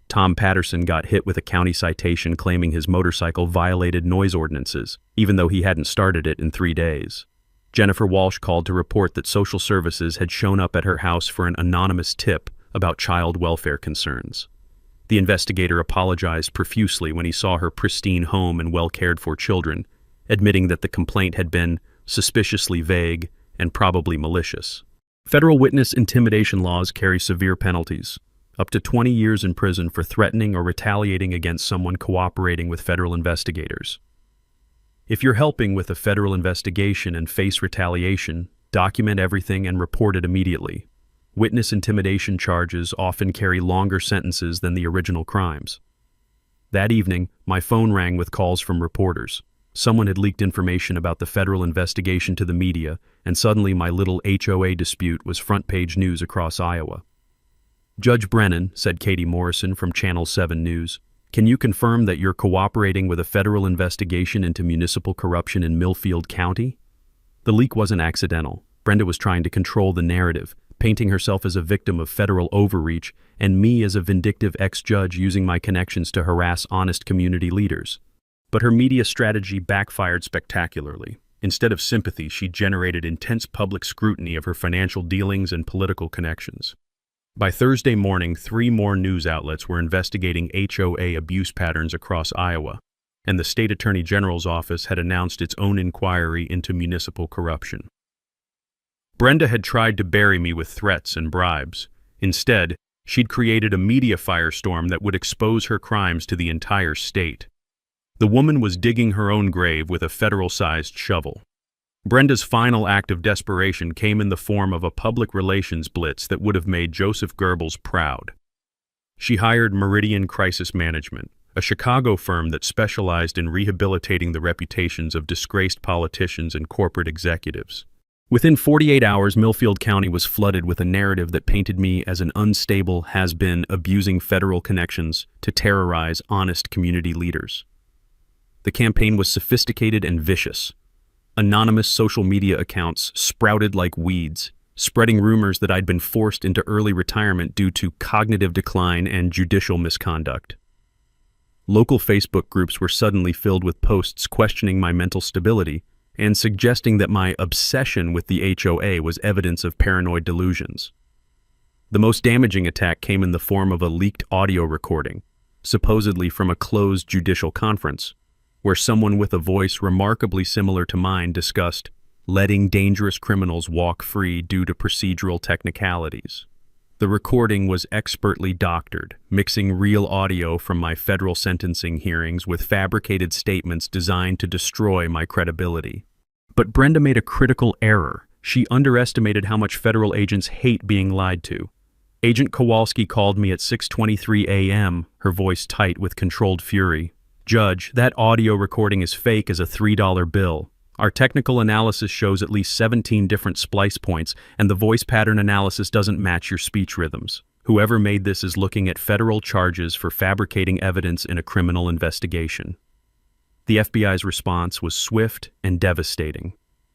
Tom Patterson got hit with a county citation claiming his motorcycle violated noise ordinances, even though he hadn't started it in 3 days. Jennifer Walsh called to report that social services had shown up at her house for an anonymous tip about child welfare concerns. The investigator apologized profusely when he saw her pristine home and well-cared-for children, admitting that the complaint had been suspiciously vague and probably malicious. Federal witness intimidation laws carry severe penalties, up to 20 years in prison for threatening or retaliating against someone cooperating with federal investigators. If you're helping with a federal investigation and face retaliation, document everything and report it immediately. Witness intimidation charges often carry longer sentences than the original crimes. That evening, my phone rang with calls from reporters. Someone had leaked information about the federal investigation to the media, and suddenly my little HOA dispute was front-page news across Iowa. "Judge Brennan," said Katie Morrison from Channel 7 News, "can you confirm that you're cooperating with a federal investigation into municipal corruption in Millfield County?" The leak wasn't accidental. Brenda was trying to control the narrative, painting herself as a victim of federal overreach, and me as a vindictive ex-judge using my connections to harass honest community leaders. But her media strategy backfired spectacularly. Instead of sympathy, she generated intense public scrutiny of her financial dealings and political connections. By Thursday morning, 3 more news outlets were investigating HOA abuse patterns across Iowa, and the state attorney general's office had announced its own inquiry into municipal corruption. Brenda had tried to bury me with threats and bribes. Instead, she'd created a media firestorm that would expose her crimes to the entire state. The woman was digging her own grave with a federal-sized shovel. Brenda's final act of desperation came in the form of a public relations blitz that would have made Joseph Goebbels proud. She hired Meridian Crisis Management, a Chicago firm that specialized in rehabilitating the reputations of disgraced politicians and corporate executives. Within 48 hours, Millfield County was flooded with a narrative that painted me as an unstable has-been abusing federal connections to terrorize honest community leaders. The campaign was sophisticated and vicious. Anonymous social media accounts sprouted like weeds, spreading rumors that I'd been forced into early retirement due to cognitive decline and judicial misconduct. Local Facebook groups were suddenly filled with posts questioning my mental stability and suggesting that my obsession with the HOA was evidence of paranoid delusions. The most damaging attack came in the form of a leaked audio recording, supposedly from a closed judicial conference, where someone with a voice remarkably similar to mine discussed letting dangerous criminals walk free due to procedural technicalities. The recording was expertly doctored, mixing real audio from my federal sentencing hearings with fabricated statements designed to destroy my credibility. But Brenda made a critical error. She underestimated how much federal agents hate being lied to. Agent Kowalski called me at 6:23 a.m., her voice tight with controlled fury. "Judge, that audio recording is fake as a $3 bill. Our technical analysis shows at least 17 different splice points, and the voice pattern analysis doesn't match your speech rhythms. Whoever made this is looking at federal charges for fabricating evidence in a criminal investigation." The FBI's response was swift and devastating.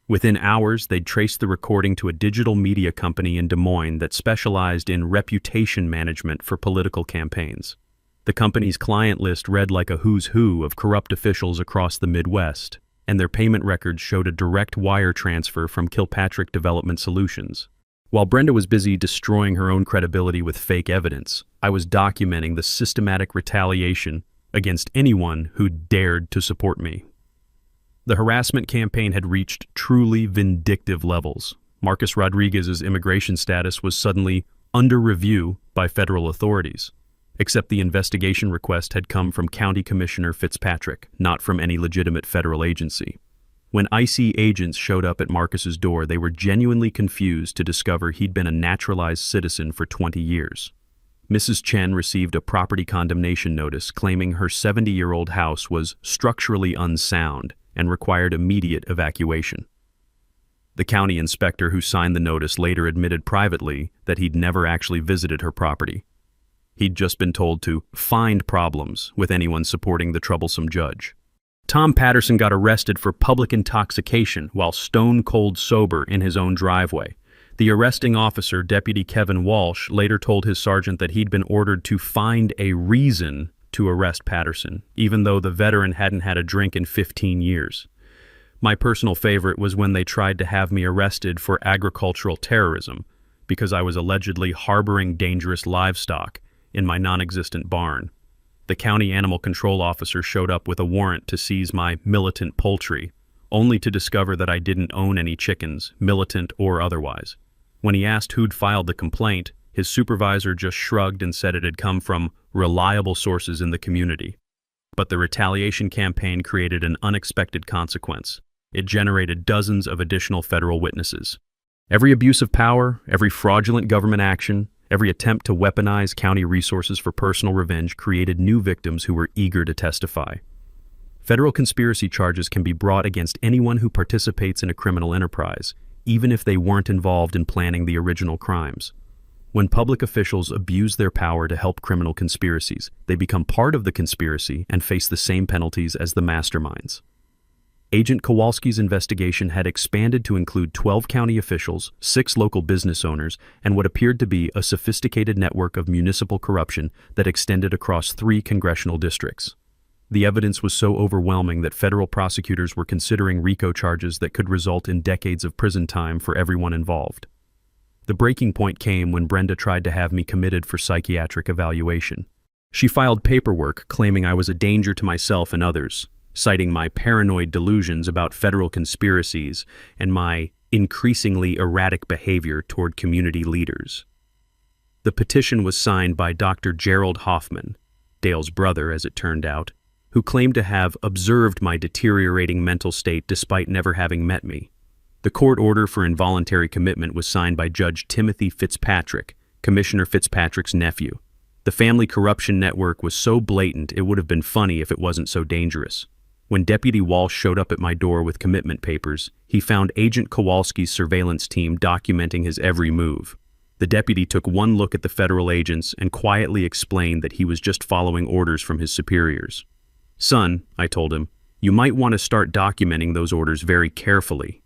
Within hours, they'd traced the recording to a digital media company in Des Moines that specialized in reputation management for political campaigns. The company's client list read like a who's who of corrupt officials across the Midwest, and their payment records showed a direct wire transfer from Kilpatrick Development Solutions. While Brenda was busy destroying her own credibility with fake evidence, I was documenting the systematic retaliation against anyone who dared to support me. The harassment campaign had reached truly vindictive levels. Marcus Rodriguez's immigration status was suddenly under review by federal authorities. Except the investigation request had come from County Commissioner Fitzpatrick, not from any legitimate federal agency. When IC agents showed up at Marcus's door, they were genuinely confused to discover he'd been a naturalized citizen for 20 years. Mrs. Chen received a property condemnation notice claiming her 70-year-old house was structurally unsound and required immediate evacuation. The county inspector who signed the notice later admitted privately that he'd never actually visited her property. He'd just been told to find problems with anyone supporting the troublesome judge. Tom Patterson got arrested for public intoxication while stone-cold sober in his own driveway. The arresting officer, Deputy Kevin Walsh, later told his sergeant that he'd been ordered to find a reason to arrest Patterson, even though the veteran hadn't had a drink in 15 years. My personal favorite was when they tried to have me arrested for agricultural terrorism because I was allegedly harboring dangerous livestock in my non-existent barn. The county animal control officer showed up with a warrant to seize my militant poultry, only to discover that I didn't own any chickens, militant or otherwise. When he asked who'd filed the complaint, his supervisor just shrugged and said it had come from reliable sources in the community. But the retaliation campaign created an unexpected consequence. It generated dozens of additional federal witnesses. Every abuse of power, every fraudulent government action, every attempt to weaponize county resources for personal revenge created new victims who were eager to testify. Federal conspiracy charges can be brought against anyone who participates in a criminal enterprise, even if they weren't involved in planning the original crimes. When public officials abuse their power to help criminal conspiracies, they become part of the conspiracy and face the same penalties as the masterminds. Agent Kowalski's investigation had expanded to include 12 county officials, 6 local business owners, and what appeared to be a sophisticated network of municipal corruption that extended across 3 congressional districts. The evidence was so overwhelming that federal prosecutors were considering RICO charges that could result in decades of prison time for everyone involved. The breaking point came when Brenda tried to have me committed for psychiatric evaluation. She filed paperwork claiming I was a danger to myself and others, citing my paranoid delusions about federal conspiracies and my increasingly erratic behavior toward community leaders. The petition was signed by Dr. Gerald Hoffman, Dale's brother as it turned out, who claimed to have observed my deteriorating mental state despite never having met me. The court order for involuntary commitment was signed by Judge Timothy Fitzpatrick, Commissioner Fitzpatrick's nephew. The family corruption network was so blatant it would have been funny if it wasn't so dangerous. When Deputy Walsh showed up at my door with commitment papers, he found Agent Kowalski's surveillance team documenting his every move. The deputy took one look at the federal agents and quietly explained that he was just following orders from his superiors. "Son," I told him, "you might want to start documenting those orders very carefully.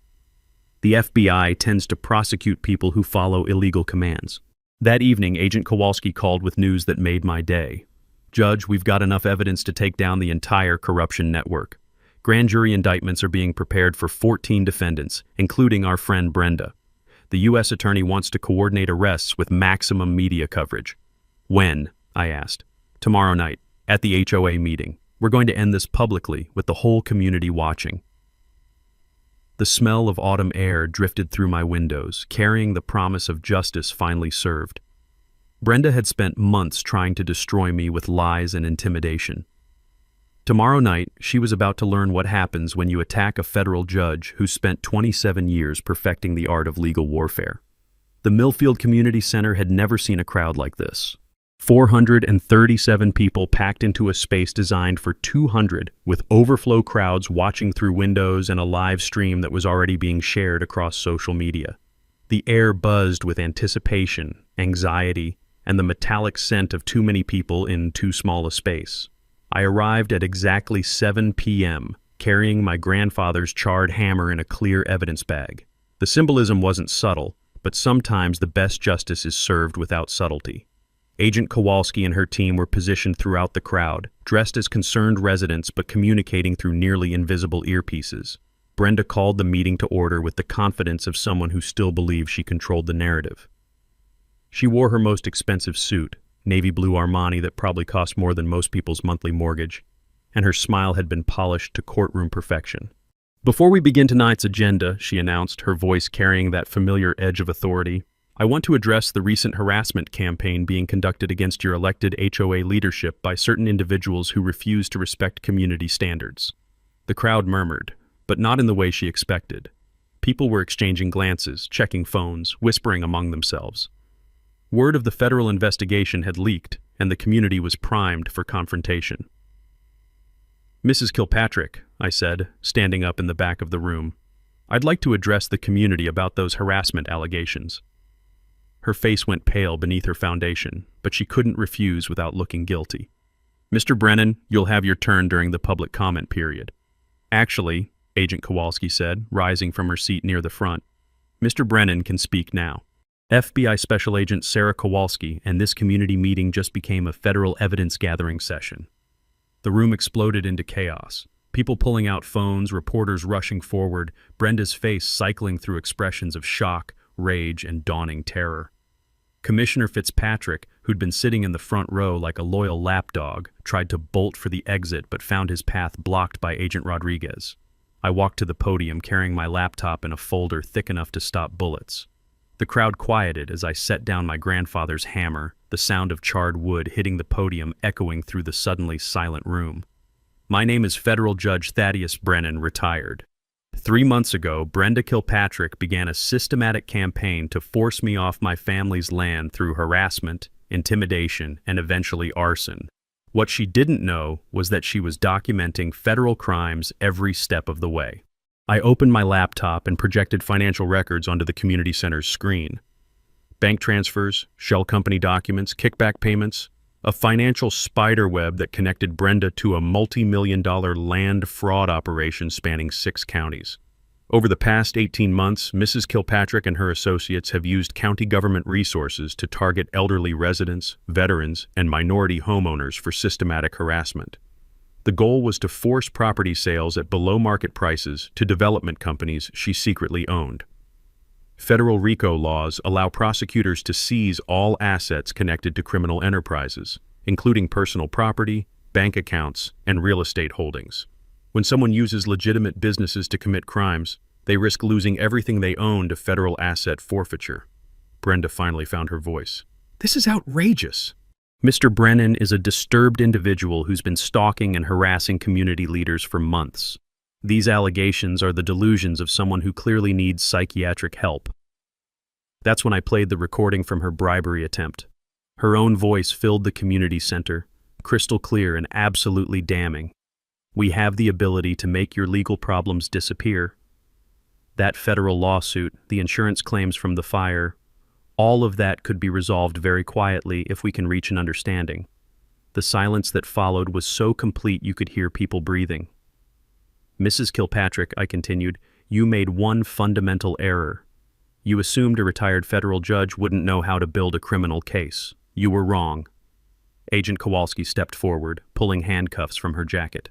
The FBI tends to prosecute people who follow illegal commands." That evening, Agent Kowalski called with news that made my day. "Judge, we've got enough evidence to take down the entire corruption network. Grand jury indictments are being prepared for 14 defendants, including our friend Brenda. The U.S. attorney wants to coordinate arrests with maximum media coverage." "When?" I asked. "Tomorrow night, at the HOA meeting. We're going to end this publicly, with the whole community watching." The smell of autumn air drifted through my windows, carrying the promise of justice finally served. Brenda had spent months trying to destroy me with lies and intimidation. Tomorrow night, she was about to learn what happens when you attack a federal judge who spent 27 years perfecting the art of legal warfare. The Millfield Community Center had never seen a crowd like this. 437 people packed into a space designed for 200, with overflow crowds watching through windows and a live stream that was already being shared across social media. The air buzzed with anticipation, anxiety, and the metallic scent of too many people in too small a space. I arrived at exactly 7 p.m., carrying my grandfather's charred hammer in a clear evidence bag. The symbolism wasn't subtle, but sometimes the best justice is served without subtlety. Agent Kowalski and her team were positioned throughout the crowd, dressed as concerned residents but communicating through nearly invisible earpieces. Brenda called the meeting to order with the confidence of someone who still believed she controlled the narrative. She wore her most expensive suit, navy blue Armani that probably cost more than most people's monthly mortgage, and her smile had been polished to courtroom perfection. "Before we begin tonight's agenda," she announced, her voice carrying that familiar edge of authority, "I want to address the recent harassment campaign being conducted against your elected HOA leadership by certain individuals who refuse to respect community standards." The crowd murmured, but not in the way she expected. People were exchanging glances, checking phones, whispering among themselves. Word of the federal investigation had leaked, and the community was primed for confrontation. "Mrs. Kilpatrick," I said, standing up in the back of the room, "I'd like to address the community about those harassment allegations." Her face went pale beneath her foundation, but she couldn't refuse without looking guilty. "Mr. Brennan, you'll have your turn during the public comment period." "Actually," Agent Kowalski said, rising from her seat near the front, "Mr. Brennan can speak now. FBI Special Agent Sarah Kowalski and this community meeting just became a federal evidence-gathering session." The room exploded into chaos. People pulling out phones, reporters rushing forward, Brenda's face cycling through expressions of shock, rage, and dawning terror. Commissioner Fitzpatrick, who'd been sitting in the front row like a loyal lapdog, tried to bolt for the exit but found his path blocked by Agent Rodriguez. I walked to the podium carrying my laptop in a folder thick enough to stop bullets. The crowd quieted as I set down my grandfather's hammer, the sound of charred wood hitting the podium echoing through the suddenly silent room. "My name is Federal Judge Thaddeus Brennan, retired. 3 months ago, Brenda Kilpatrick began a systematic campaign to force me off my family's land through harassment, intimidation, and eventually arson. What she didn't know was that she was documenting federal crimes every step of the way." I opened my laptop and projected financial records onto the community center's screen. Bank transfers, shell company documents, kickback payments, a financial spiderweb that connected Brenda to a multi-million-dollar land fraud operation spanning 6 counties. Over the past 18 months, Mrs. Kilpatrick and her associates have used county government resources to target elderly residents, veterans, and minority homeowners for systematic harassment. The goal was to force property sales at below-market prices to development companies she secretly owned. Federal RICO laws allow prosecutors to seize all assets connected to criminal enterprises, including personal property, bank accounts, and real estate holdings. When someone uses legitimate businesses to commit crimes, they risk losing everything they own to federal asset forfeiture. Brenda finally found her voice. This is outrageous. Mr. Brennan is a disturbed individual who's been stalking and harassing community leaders for months. These allegations are the delusions of someone who clearly needs psychiatric help. That's when I played the recording from her bribery attempt. Her own voice filled the community center, crystal clear and absolutely damning. We have the ability to make your legal problems disappear. That federal lawsuit, the insurance claims from the fire, all of that could be resolved very quietly if we can reach an understanding. The silence that followed was so complete you could hear people breathing. Mrs. Kilpatrick, I continued, you made one fundamental error. You assumed a retired federal judge wouldn't know how to build a criminal case. You were wrong. Agent Kowalski stepped forward, pulling handcuffs from her jacket.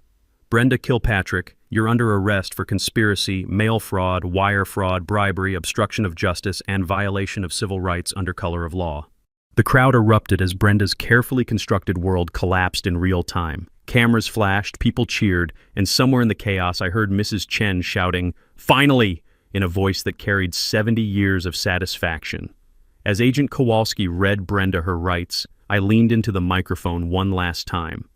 Brenda Kilpatrick, you're under arrest for conspiracy, mail fraud, wire fraud, bribery, obstruction of justice, and violation of civil rights under color of law. The crowd erupted as Brenda's carefully constructed world collapsed in real time. Cameras flashed, people cheered, and somewhere in the chaos I heard Mrs. Chen shouting, "Finally!" in a voice that carried 70 years of satisfaction. As Agent Kowalski read Brenda her rights, I leaned into the microphone one last time.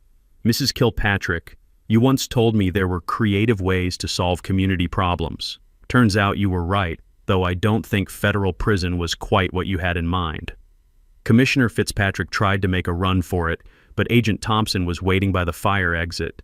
Mrs. Kilpatrick, you once told me there were creative ways to solve community problems. Turns out you were right, though I don't think federal prison was quite what you had in mind. Commissioner Fitzpatrick tried to make a run for it, but Agent Thompson was waiting by the fire exit.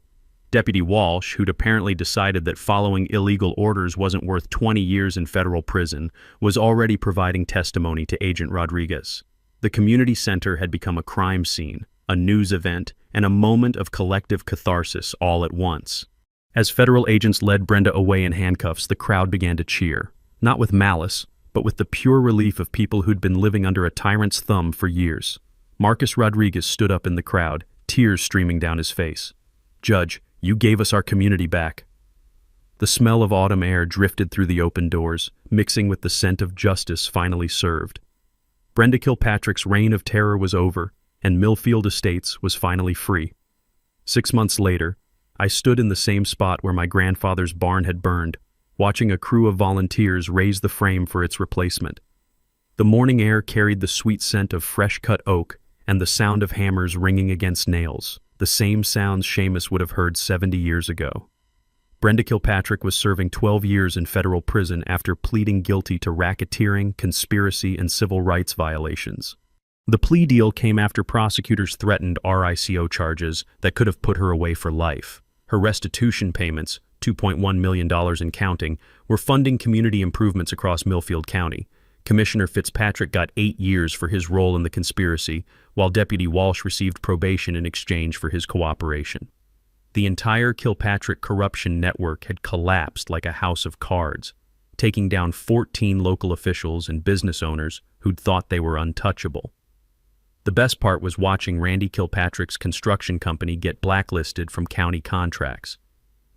Deputy Walsh, who'd apparently decided that following illegal orders wasn't worth 20 years in federal prison, was already providing testimony to Agent Rodriguez. The community center had become a crime scene, a news event, and a moment of collective catharsis all at once. As federal agents led Brenda away in handcuffs, the crowd began to cheer, not with malice, but with the pure relief of people who'd been living under a tyrant's thumb for years. Marcus Rodriguez stood up in the crowd, tears streaming down his face. Judge, you gave us our community back. The smell of autumn air drifted through the open doors, mixing with the scent of justice finally served. Brenda Kilpatrick's reign of terror was over, and Millfield Estates was finally free. 6 months later, I stood in the same spot where my grandfather's barn had burned, watching a crew of volunteers raise the frame for its replacement. The morning air carried the sweet scent of fresh-cut oak and the sound of hammers ringing against nails, the same sounds Seamus would have heard 70 years ago. Brenda Kilpatrick was serving 12 years in federal prison after pleading guilty to racketeering, conspiracy, and civil rights violations. The plea deal came after prosecutors threatened RICO charges that could have put her away for life. Her restitution payments, $2.1 million and counting, were funding community improvements across Millfield County. Commissioner Fitzpatrick got 8 years for his role in the conspiracy, while Deputy Walsh received probation in exchange for his cooperation. The entire Kilpatrick corruption network had collapsed like a house of cards, taking down 14 local officials and business owners who'd thought they were untouchable. The best part was watching Randy Kilpatrick's construction company get blacklisted from county contracts.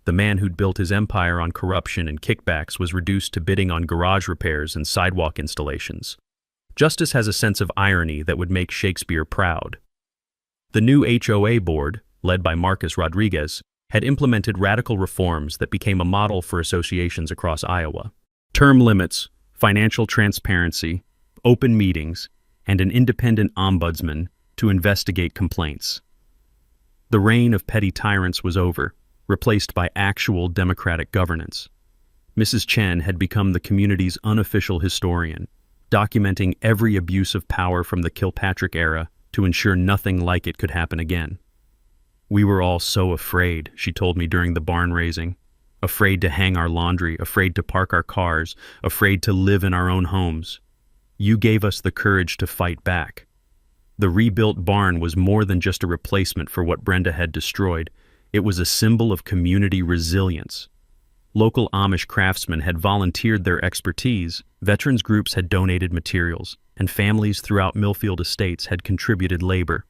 The man who'd built his empire on corruption and kickbacks was reduced to bidding on garage repairs and sidewalk installations. Justice has a sense of irony that would make Shakespeare proud. The new HOA board, led by Marcus Rodriguez, had implemented radical reforms that became a model for associations across Iowa. Term limits, financial transparency, open meetings, and an independent ombudsman to investigate complaints. The reign of petty tyrants was over, replaced by actual democratic governance. Mrs. Chen had become the community's unofficial historian, documenting every abuse of power from the Kilpatrick era to ensure nothing like it could happen again. We were all so afraid, she told me during the barn raising. Afraid to hang our laundry, afraid to park our cars, afraid to live in our own homes. You gave us the courage to fight back. The rebuilt barn was more than just a replacement for what Brenda had destroyed. It was a symbol of community resilience. Local Amish craftsmen had volunteered their expertise, veterans groups had donated materials, and families throughout Millfield Estates had contributed labor.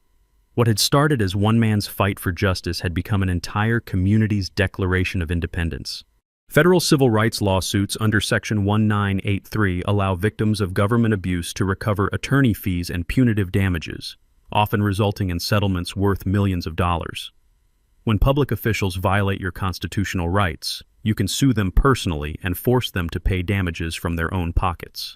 What had started as one man's fight for justice had become an entire community's declaration of independence. Federal civil rights lawsuits under Section 1983 allow victims of government abuse to recover attorney fees and punitive damages, often resulting in settlements worth millions of dollars. When public officials violate your constitutional rights, you can sue them personally and force them to pay damages from their own pockets.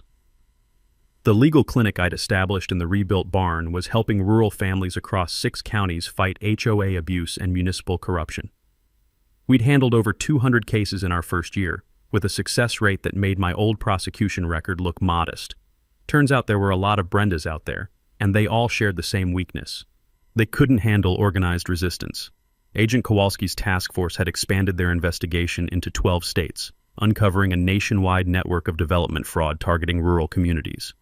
The legal clinic I'd established in the rebuilt barn was helping rural families across 6 counties fight HOA abuse and municipal corruption. We'd handled over 200 cases in our first year, with a success rate that made my old prosecution record look modest. Turns out there were a lot of Brendas out there, and they all shared the same weakness. They couldn't handle organized resistance. Agent Kowalski's task force had expanded their investigation into 12 states, uncovering a nationwide network of development fraud targeting rural communities.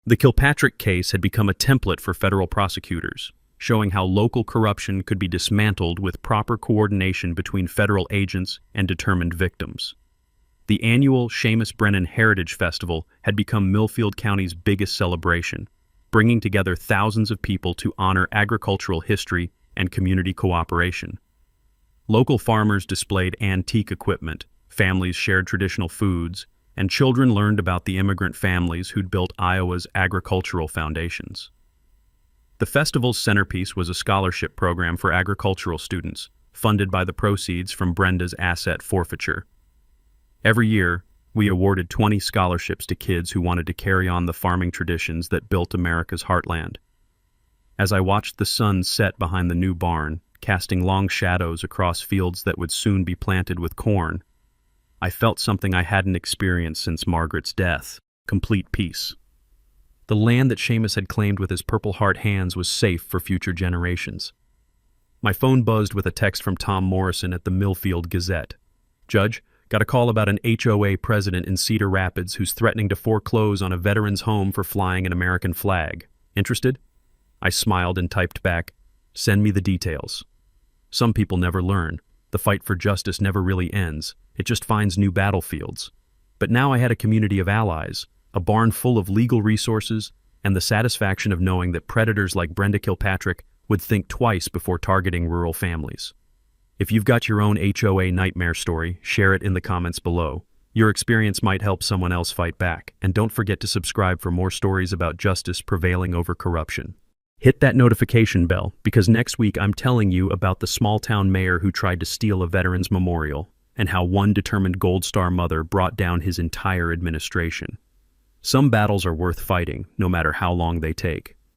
The Kilpatrick case had become a template for federal prosecutors, showing how local corruption could be dismantled with proper coordination between federal agents and determined victims. The annual Seamus Brennan Heritage Festival had become Millfield County's biggest celebration, bringing together thousands of people to honor agricultural history and community cooperation. Local farmers displayed antique equipment, families shared traditional foods, and children learned about the immigrant families who'd built Iowa's agricultural foundations. The festival's centerpiece was a scholarship program for agricultural students, funded by the proceeds from Brenda's asset forfeiture. Every year, we awarded 20 scholarships to kids who wanted to carry on the farming traditions that built America's heartland. As I watched the sun set behind the new barn, casting long shadows across fields that would soon be planted with corn, I felt something I hadn't experienced since Margaret's death: complete peace. The land that Seamus had claimed with his Purple Heart hands was safe for future generations. My phone buzzed with a text from Tom Morrison at the Millfield Gazette. "Judge, got a call about an HOA president in Cedar Rapids who's threatening to foreclose on a veteran's home for flying an American flag. Interested?" I smiled and typed back, "Send me the details." Some people never learn. The fight for justice never really ends. It just finds new battlefields. But now I had a community of allies, a barn full of legal resources, and the satisfaction of knowing that predators like Brenda Kilpatrick would think twice before targeting rural families. If you've got your own HOA nightmare story, share it in the comments below. Your experience might help someone else fight back, and don't forget to subscribe for more stories about justice prevailing over corruption. Hit that notification bell, because next week I'm telling you about the small-town mayor who tried to steal a veterans memorial, and how one determined Gold Star mother brought down his entire administration. Some battles are worth fighting, no matter how long they take.